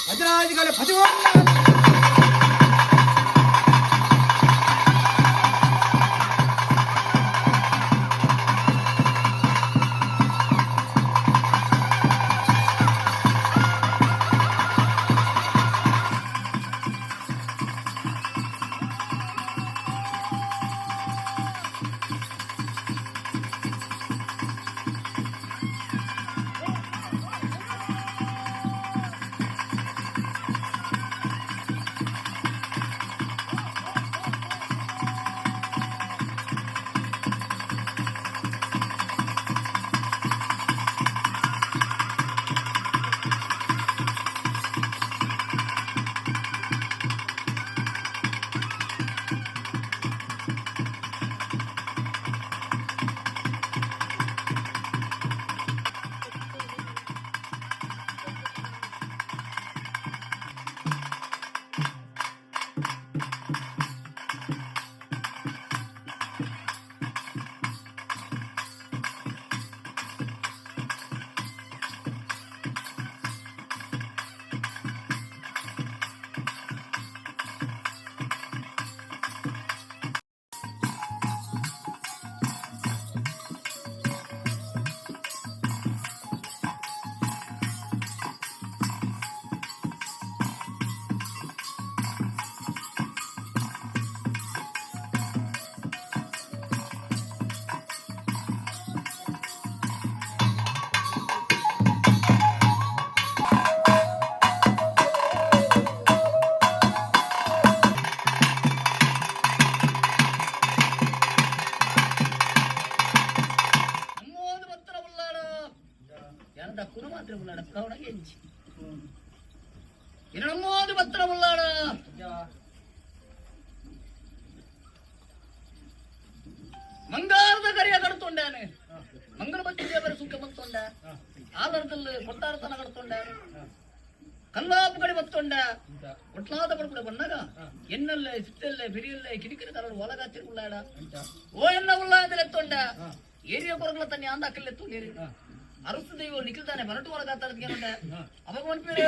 ಅಜರಾಜಗಳ ಪತಿವಾದ இரண்டு பத்திரம் உள்ளாட ಮಂಗಾರದ ಕರಿಯ ಕಡ್ತೊಂಡಾನೆ ಮಂಗನ ಬತ್ತಿ ದೇವರ ಸುಖ ಬಂತೊಂಡ ಆಧಾರದಲ್ಲಿ ಕೊಟ್ಟಾರತನ ಕಡ್ತೊಂಡ ಕಲ್ಲಾಪು ಕಡೆ ಬತ್ತೊಂಡ ಒಟ್ಲಾದ ಪಡ್ಬಿಡ ಬಂದಾಗ ಎನ್ನಲ್ಲೇ ಸಿಟ್ಟಲ್ಲೇ ಬಿರಿಯಲ್ಲೇ ಕಿಡಿಕಿರಿ ತರಡು ಒಳಗಾತಿರ್ ಉಳ್ಳಾಡ ಓ ಎನ್ನ ಉಳ್ಳಾದಲ್ಲಿ ಎತ್ತೊಂಡ ಏರಿಯ ಕೊರಗಲ ತನ್ನಿ ಆಂದ ಅಕ್ಕಲ್ಲೆತ್ತು ನೀರಿ ಅರಸು ದೈವ ನಿಖಿಲ್ತಾನೆ ಬರಟು ಒಳಗಾತಾರದ್ಗೇನುಂಡ ಅವಾಗ ಮನ್ಪೇರು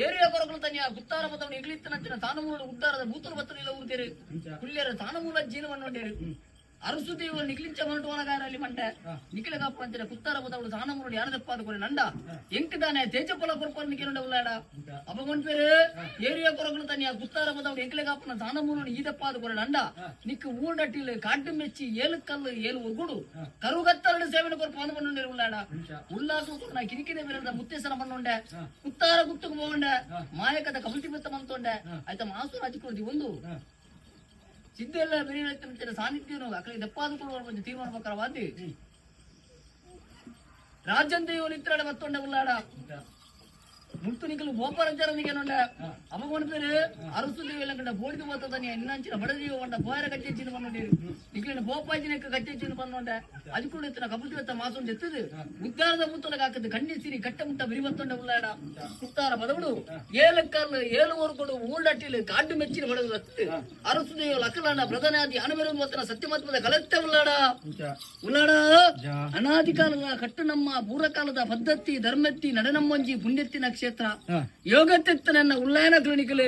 ಏರಿಯ ಕೊರಗಲ ತನ್ನಿ ಗುತ್ತಾರ ಬತ್ತವನು ಇಗ್ಲಿತ್ತನಂತಿನ ತಾನಮೂಲ ಉದ್ದಾರದ ಭೂತಲು ಬತ್ತಲು ಇಲ್ಲ ಊರ್ತೀರಿ ಕುಳ್ಳಿಯರ ತಾನಮೂಲ ಜೀವನೊಂಡೇರಿ ಅರಸು ದೈವ ನಿಖಿಲಿಂಚ ಮರಟು ಒಳಗಾರಲ್ಲಿ ಮಂಟೆ ನಿಖಿಲ ಕಾಪು ಅಂತಿನ ಕುತ್ತಾರ ಬತ್ತವಳು ತಾನಮೂಲ ಯಾನದಪ್ಪಾದ ಕೊರೆ ನಂಡ ಎಂಕದಾನೆ ತೇಜಪೊಲ ಕೊರಪಲ್ ನಿಖಿಲುಂಡ ಉಳ್ಳಾಡ ಅವಾಗ ಮನ್ಪೇರು ಏರಿಯ ಕೊರಗಲ ತನ್ನಿ ಗುತ್ತಾರ ಬತ್ತವಳು ಎಂಕಿಲ ಕಾಪುನ ತಾನಮೂಲ ಈದಪ್ಪಾದ ಕೊರೆ ನಂಡ ನಿಕ್ಕು ಊಂಡಟ್ಟಿಲ್ ಕಾಟ್ಟು ಮೆಚ್ಚಿ ಏಲುಕಲ್ಲು ಏಲು ಒಗ್ಗುಡು ಕರುಗತ್ತರಡು ಸೇವನೆ ಕೊರ ಪಾದ ಬಂಡುಂಡೇರಿ ಉಳ್ಳಾಡ ಉಲ್ಲಾಸ ನಾ ಕಿರಿಕಿರಿ ಬೇರೆ ಮುತ್ತೇಸನ ಬಂಡುಂಡೆ ಕುತ್ತಾರ ಗುತ್ತುಕು ಹೋಗೊಂಡೆ ಮಾಯಕದ ಕಬಲ್ತಿ ಬೆತ್ತ ಮಂತೊಂಡೆ ಆಯ್ತಾ ಮಾಸು ರಾಜಕೃತಿ ಒಂದು ಸಿದ್ದೆಲ್ಲ ಬೆರೀ ಸಾನ್ನಿಧ್ಯ ಅಕಡೆ ದಪ್ಪಾದ ಬಂದು ತೀರ್ಮಾನ ಪ್ರಕಾರವಾದಿ ರಾಜಂತ ನಿತ್ರಾಡ ಮತ್ತೊಂಡೆ ಉಳ್ಳಾಡ ಮುಟ್ಟು ನಿಕಲು ಗೋಪಾರಂಚಾರನಿಗೆ ನೊಂಡ ಅಮಗೊಂಡ ಪೇರು ಅರಸು ದೇವಿಯಲ್ಲ ಕಂಡ ಬೋಡಿದು ಹೋತದನಿ ಇನ್ನಂಚಿನ ಬಡದಿಯೋ ಒಂಡ ಬೋಯರ ಕಚ್ಚೆಚ್ಚಿನ ಬಂದೊಂಡೇರು ನಿಕಲಿನ ಬೋಪಾಜಿನಕ್ಕೆ ಕಚ್ಚೆಚ್ಚಿನ ಬಂದೊಂಡೆ ಅದಕ್ಕೂ ಎತ್ತಿನ ಕಬಲ್ತಿ ಬೆತ್ತ ಮಾಸೊಂದು ಎತ್ತದು ಉದ್ದಾರದ ಮುತ್ತೊಳಗೆ ಹಾಕದು ಕಣ್ಣಿಸಿರಿ ಕಟ್ಟ ಮುಟ್ಟ ಬಿರಿ ಬತ್ತೊಂಡೆ ಉಳ್ಳಾಡ ಕುತ್ತಾರ ಬದವಡು ಏಲಕ್ಕಲ್ಲು ಏಳು ಓರ್ಕೊಡು ಊಳ್ಳಟ್ಟಿಲು ಕಾಡು ಮೆಚ್ಚಿನ ಬಡದು ಹತ್ತು ಅರಸು ದೇವಿಯಲ್ಲ ಅಕ್ಕಲಣ್ಣ ಪ್ರಧಾನಾದಿ ಅನಬೆರು ಮತ್ತನ ಸತ್ಯಮತ್ವದ ಕಲತ್ತೆ ಉಳ್ಳಾಡ ಉಳ್ಳಾಡ ಅನಾದಿ ಕಾಲದ ಕಟ್ಟು ನಮ್ಮ ಪೂರ್ವಕಾಲದ ಪದ್ಧತಿ ಧರ್ಮೆತ್ತಿ ನಡೆನಮ್ಮಂಜಿ ಪುಣ್ಯತ್ತಿ ನಕ್ಷತ್ರ ಯೋಗತ್ತೆತ್ತನ ಉಳ್ಳಾಯನ ಕ್ಲಿನಿಕಲ್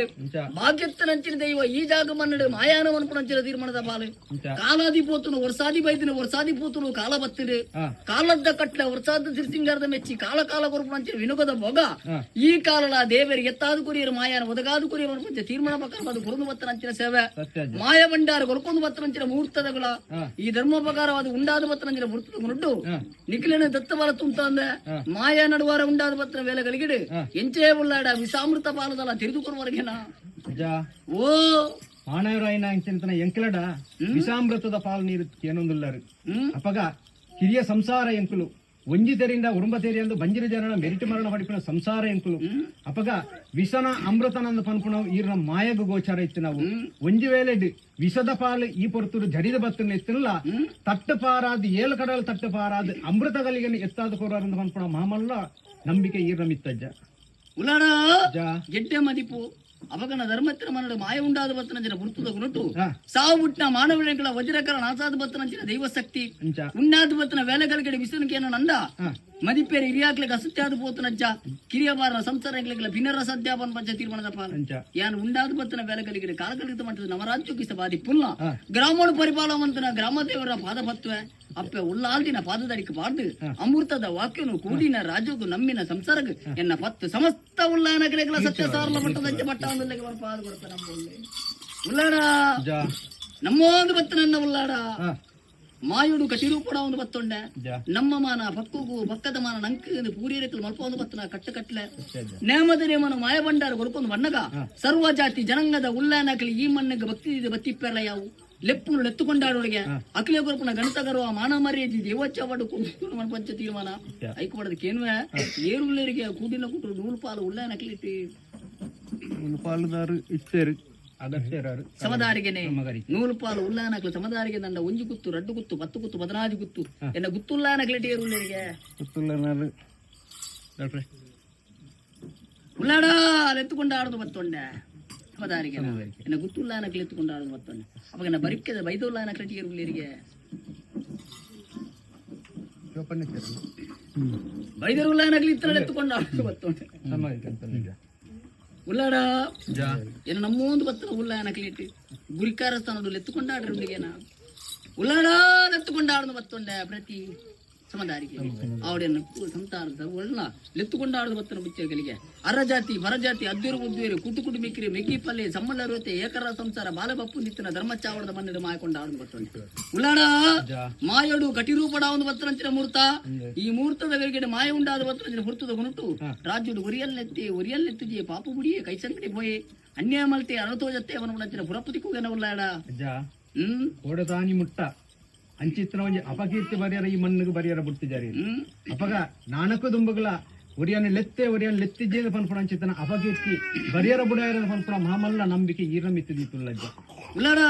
ಭಾಗ್ಯತ್ತನಂಚಿನ ದೈವ ಈ ಜಾಗ ಮನ್ನಡೆ ಮಾಯಾನವನ್ಪುಣಂಚಿನ ತೀರ್ಮಾನದ ಬಾಲು ಕಾಲಾದಿ ಪೋತುನು ವರ್ಷಾದಿ ಬೈದಿನ ವರ್ಷಾದಿ ಪೋತುನು ಕಾಲ ಬತ್ತಿದೆ ಕಾಲದ ಕಟ್ಲೆ ವರ್ಷಾದ ಸಿರ್ಸಿಂಗಾರದ ಮೆಚ್ಚಿ ಕಾಲ ಕಾಲ ಕೊರಪುಣಂಚಿನ ವಿನುಗದ ಭೋಗ ಈ ಕಾಲದ ದೇವರಿಗೆ ಎತ್ತಾದ ಕುರಿಯರು ಮಾಯಾನ ಒದಗಾದ ಕುರಿಯರು ತೀರ್ಮಾನ ಪ್ರಕಾರ ಕುರುಂದು ಬತ್ತನಂಚಿನ ಸೇವೆ ಮಾಯ ಭಂಡಾರ ಕೊರಕೊಂದು ಬತ್ತನಂಚಿನ ಮುಹೂರ್ತದಗಳ ಈ ಧರ್ಮ ಪ್ರಕಾರವಾದ ಉಂಡಾದ ಬತ್ತನಂಚಿನ ಮುಹೂರ್ತದ ನುಡ್ಡು ನಿಖಿಲಿನ ದತ್ತಬಲ ತುಂತ ಅಂದೆ ಮಾಯ ನಡುವಾರ ಉಂಡಾದ ಬತ್ತನ ವೇಲೆಗಳಿಗಿಡು ಎಂಚೇ ಉಳ್ಳಾಡ ವಿಷಾಮೃತ ಪಾಲದಲ್ಲ ತಿಳಿದುಕೊರುವವರೆಗೆನಾ ಅಜ್ಜ ಓ ಮಾನವರಾಯನ ಅಂಚಿನ ಎಂಕಲಡ ವಿಷಾಮೃತದ ಪಾಲು ನೀರು ಏನೊಂದುಲ್ಲಾರು ಹ್ಮ್ ಅಪಗ ಹಿರಿಯ ಸಂಸಾರ ಎಂಕುಲು ಒಂಜಿತರಿಂದ ಉರುಂಬತೇರಿ ಎಂದು ಬಂಜಿರ ಜನನ ಮೆರಿಟು ಮರಣ ಪಡಿಪಿನ ಸಂಸಾರ ಎಂಕುಲು ಅಪಗ ವಿಷನ ಅಮೃತನಂದು ಪನ್ಪುಣ ಈರ್ನ ಮಾಯಗ ಗೋಚಾರ ಇತ್ತು ನಾವು ಒಂಜಿ ವೇಳೆ ವಿಷದ ಪಾಲು ಈ ಪೊರ್ತುಡು ಜಡಿದ ಬತ್ತನ್ನು ಎತ್ತಿಲ್ಲ ತಟ್ಟು ಪಾರಾದು ಏಳು ಕಡಲು ತಟ್ಟು ಪಾರಾದು ಅಮೃತಗಳಿಗೆ ಎತ್ತಾದ ಕೋರಾರಂದು ಪನ್ಪುಣ ಮಾಮಲ್ಲ ನಂಬಿಕೆ ಈರ್ನ ಮಿತ್ತಜ್ಜ ಉಳ್ಳಾಡ ಜಾ ಗೆಡ್ಡೆ ಮದಿಪು ಅವಗನ ಧರ್ಮತ್ತಿನ ಮನಡು ಮಾಯ ಉಂಡಾದ ಬತ್ತನಂಚಿನ ಗುರುತುದ ಗುರುಟು ಹಾ. ಸಾವು ಬಿಟ್ಟಿನ ಮಾನವಗಳ ವಜ್ರಕರ ನಾಸಾದ ಬತ್ತನಂಚಿನ ದೈವ ಶಕ್ತಿ ಅಂಚ ಉಣ್ಣಾದ ಬತ್ತನ ವೇಲೆಗಳಿಗೆ ಬಿಸಿನಕೇನ ನಂದ ಹಾ. ಮದಿಪೇರಿ ಹಿರಿಯಾಕ್ಲಿಗೆ ಅಸತ್ಯಾದ ಪೋತನಜ್ಜ ಕಿರಿಯ ಬಾರ ಸಂಸಾರಗಳಿಗೆ ಭಿನ್ನರ ಸದ್ಯಾಪನ ಪಂಚ ತೀರ್ಮಾನದ ಪಾಲು ಅಂಚ ಯಾನ್ ಉಂಡಾದ ಬತ್ತನ ವೇಲೆಗಳಿಗೆ ಕಾಲಕಲಿತ ಮಟ್ಟದ ನವರಾಜ್ಯೋಗಿಸ ಬಾದಿ ಪುಲ್ಲ ಹಾ. ಗ್ರಾಮೋಳು ಪರಿಪಾಲವಂತನ ಗ್ರಾಮದೇವರ ಪಾದಪತ್ವ ಅಪ್ಪೆ ಉಳ್ಳಾಲ್ದಿನ ಪಾದದಡಿಕೆ ಬಾರ್ದು ಅಮೃತದ ವಾಕ್ಯನು ಕೂಡಿನ ರಾಜೋಗು ನಮ್ಮಿನ ಸಂಸಾರಗ ಎನ್ನ ಪತ್ತು ಸಮಸ್ತ ಉಳ್ಳಾನಗಳೆಗಳ ಸತ್ಯ ಸಾರಲ ಮಟ್ಟದ ಬಟ್ಟ ಒಂದು ಪಾದ ಕೊಡ್ತ ನಮ್ಮಲ್ಲಿ ಉಳ್ಳಾಡ ಜಾ ನಮ್ಮೊಂದು ಬತ್ತ ನನ್ನ ಉಳ್ಳಾಡ ಹಾ. ಮಾಯುಡು ಕಟಿರೂಪಡ ಒಂದು ಬತ್ತೊಂಡೆ ಜಾ ನಮ್ಮ ಮಾನ ಪಕ್ಕಗೂ ಪಕ್ಕದ ಮಾನ ನಂಕ ಪೂರಿರಕಲು ಮಲ್ಪ ಒಂದು ಬತ್ತನ ಕಟ್ಟಲೆ ಅಷ್ಟೇ ಅಜ್ಜ. ನೇಮದ ನೇಮನ ಮಾಯ ಬಂಡಾರ ಕೊಡ್ಕೊಂಡು ಬಣ್ಣಗ ಸರ್ವ ಜಾತಿ ಜನಾಂಗದ ಉಳ್ಳಾನಕಲಿ ಈ ಮಣ್ಣಿಗೆ ಭಕ್ತಿ ಬತ್ತಿಪ್ಪೆಲ್ಲ ಯಾವು ಲೆಪ್ಪು ಎತ್ತುಕೊಂಡಾಡೋರಿಗೆ ಅಖಿಲ ಗುರುಪನ ಗಣಿತಗರು ಮಾನ ಮರ್ಯಾದೆ ದೇವಚ್ಚವಾಡು ಕುಂತು ಪಂಚ ತೀರ್ಮಾನ ಐಕ್ಯಪಡದಕ್ಕೇನುವೆ ಏರುಳ್ಳರಿಗೆ ಕೂಡಿನ ಕುಟ್ರು ನೂಲು ಪಾಲು ಉಳ್ಳಾನಕಲಿಟ್ಟಿ ಪಾಲುದಾರು ಇತ್ತೇರು ಅಗತ್ಯರಾರು ಸಮದಾರಿಗೆನೆ ಮಗರಿ ನೂಲು ಪಾಲು ಉಳ್ಳಾನಕಲು ಸಮದಾರಿಗೆ ನಂದ ಒಂಜಿ ಗುತ್ತು ರಡ್ಡು ಗುತ್ತು 10 ಗುತ್ತು 15 ಗುತ್ತು ಎನ್ನ ಗುತ್ತುಳ್ಳಾನಕಲಿಟ್ಟಿ ಏರುಳ್ಳರಿಗೆ ಗೊತ್ತಿಲ್ಲ ಡಾಕ್ಟ್ರೆ ಉಳ್ಳಾಡ ಎತ್ತುಕೊಂಡು ಆಡೋದು ಬತ್ತೊಂಡೆ ಸಮದಾರಿಗೆ ಎನ್ನ ಗುತ್ತುಳ್ಳಾನಕಲು ಎತ್ತುಕೊಂಡು ಆಡೋದು ಬತ್ತೊಂಡೆ ಅವಾಗ ನಾ ಬರಿಕೆದ ಬೈದುಳ್ಳಾನಕಲಿಟ್ಟಿ ಏರುಳ್ಳರಿಗೆ ಬೈದರುಳ್ಳಾನಕಲಿ ಇತ್ತ ಎತ್ತುಕೊಂಡು ಆಡೋದು ಬತ್ತೊಂಡೆ ಉಳ್ಳಾಡ ಏನ ನಮ್ಮೊಂದು ಬತ್ತನ ಉಳ್ಳಾನಕಲಿಟ್ಟು ಗುರಿಕಾರ ಸ್ಥಾನದಲ್ಲಿ ಎತ್ತುಕೊಂಡಾಡ್ರಿ ಹುಡುಗೇನ ಉಳ್ಳಾಡ ಎತ್ತುಕೊಂಡಾಡೋದು ಬತ್ತೊಂಡೆ ಪ್ರತಿ ಸಮದಾರಿಗೆ ಅವಡನ್ನು ಸಂತಾನದ ಒಳ್ಳ ಎತ್ತುಕೊಂಡಾಡೋದು ಬತ್ತನ ಮುಚ್ಚಗಳಿಗೆ ಅರಜಾತಿ ಬರಜಾತಿ ಅದ್ದೂರು ಉದ್ದೇರು ಕುಟು ಕುಟುಂಬಿಕ್ರಿ ಮೆಕ್ಕಿ ಪಲ್ಲೆ ಸಮ್ಮಲ್ಲರುತ್ತೆ ಏಕರ ಸಂಸಾರ ಬಾಲಬಪ್ಪು ನಿತ್ತಿನ ಧರ್ಮಚಾವಳದ ಮಣ್ಣಿನ ಮಾಯಕೊಂಡ ಆಡೋದು ಬತ್ತೊಂಡೆ ಉಳ್ಳಾಡ ಮಾಯಡು ಕಟಿರೂಪಡ ಒಂದು ಬತ್ತನಂಚಿನ ಮೂರ್ತ ಈ ಮೂರ್ತದ ಗಳಿಗೆ ಮಾಯ ಉಂಡಾದ ಬತ್ತನಂಚಿನ ಹುರ್ತದ ಗುಣಟು ರಾಜ್ಯಡು ಒರಿಯಲ್ನೆತ್ತಿಜಿ ಪಾಪು ಬುಡಿಯೇ ಕೈಸಂಕಡಿ ಪೋಯೆ ಅನ್ಯಾಯ ಮಲ್ತೆ ಅನತೋಜತ್ತೆ ಅವನ ಪುರಪತಿ ಕೂಗನ ಉಳ್ಳಾಡ ಓಡತಾನಿ ಮುಟ್ಟ ಅಂಚಿತ್ರ ಒಂಜಿ ಅಪಕೀರ್ತಿ ಬರೆಯರ ಈ ಮಣ್ಣಿಗೆ ಬರೆಯರ ಬುಟ್ಟಿದ್ದಾರೆ ಅಪಗ ನಾನಕು ದುಂಬಗಳ ಒರಿಯನ್ನ ಲೆತ್ತಿಜ್ಜೇದ ಪನ್ಪುಣ ಅಂಚಿತನ ಅಪಕೀರ್ತಿ ಬರೆಯರ ಬುಡಾಯರ ಪನ್ಪುಣ ಮಾಮಲ್ಲ ನಂಬಿಕೆ ಈರಮಿತ್ತಿದಿತ್ತುಲ್ಲಜ್ಜ ಉಳ್ಳಾಡ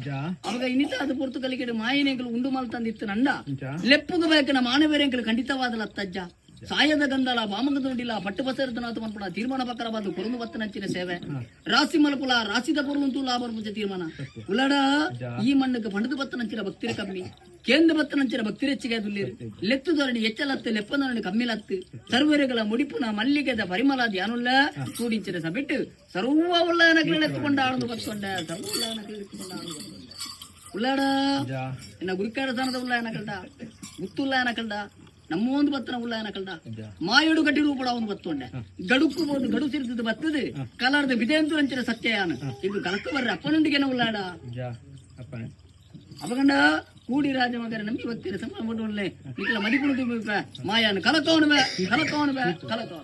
ಜಾ ಅವಾಗ ಇನ್ನಿತ ಅದು ಪುರ್ತು ಕಲಿಕೆಡು ಮಾಯನೆಗಳು ಉಂಡು ಮಾಲ್ ತಂದಿತ್ತು ನಂಡ ಅಂಚ ಲೆಪ್ಪುಗ ಬೇಕನ ಮಾನವೇರೆಂಗಳು ಖಂಡಿತವಾದ ಲತ್ತಜ್ಜ ಸಾಯದ ಗಂಧಲ ಬಾಮಗದ ನುಡಿಲ್ಲ ಪಟ್ಟು ಬಸರತನಾಥ ಮನ್ಪುಣ ತೀರ್ಮಾನ ಪಕ್ಕರವಾದ ಕೊರಂದು ಬತ್ತನಂಚಿನ ಸೇವೆ ರಾಸಿ ಮಲಪುಲ ರಾಸಿದ ಪೊರುಂತು ಲಾಭ ತೀರ್ಮಾನ ಉಳ್ಳಾಡ ಈ ಮಣ್ಣಕ್ಕೆ ಪಂಡದ ಬತ್ತನಂಚಿನ ಭಕ್ತಿರ ಕಮ್ಮಿ ಕೇಂದ್ರ ಬತ್ತನಂಚಿನ ಭಕ್ತಿರ ಹೆಚ್ಚಿಗೆ ದುಲ್ಲಿರು ಲೆತ್ತು ಧೋರಣಿ ಎಚ್ಚಲತ್ತು ಲೆಪ್ಪನರಣಿ ಕಮ್ಮಿಲತ್ತು ಸರ್ವರೆಗಳ ಮುಡಿಪುನ ಮಲ್ಲಿಗೆದ ಪರಿಮಳ ಧ್ಯಾನುಲ್ಲ ಕೂಡಿಂಚಿನ ಸಬಿಟ್ಟು ಸರ್ವ ಉಳ್ಳಾನಗಳು ಎತ್ತುಕೊಂಡ ಆಡದು ಬತ್ತೊಂಡೆ ಸರ್ವ ಉಳ್ಳಾನಗಳು ಎತ್ತುಕೊಂಡ ಆಡದು ಉಳ್ಳಾಡ ಇನ್ನ ಗುರಿಕಾರ ಸ್ಥಾನದ ಉಳ್ಳಾನಕಲ್ದ ಗುತ್ತುಳ್ಳಾನಕಲ್ದ ನಮ್ಮೊಂದು ಬತ್ತನ ಉಳ್ಳಾನಕಲ್ದ ಮಾಯಡು ಗಡ್ಡಿ ರೂಪಡ ಒಂದು ಬತ್ತೊಂಡೆ ಗಡುಕು ಬೋದು ಗಡು ಸಿರಿದ ಬತ್ತದು ಕಲಾರ್ದ ಬಿದೆಂತು ಅಂಚಿನ ಸತ್ಯಯಾನ ಇದು ಕಲಕ ಬರ್ರೆ ಅಪ್ಪನೊಂದಿಗೆ ಉಳ್ಳಾಡ ಅಪಗಂಡ ಕೂಡಿ ರಾಜ ಮಗರ ನಂಬಿ ಭಕ್ತಿರ ಸಂಭ್ರಮ ನಿಖಲ ಮಡಿಪುಣ ಮಾಯಾನ ಕಲಕೋಣವೆ ಕಲಕೋಣವೆ ಕಲಕೋ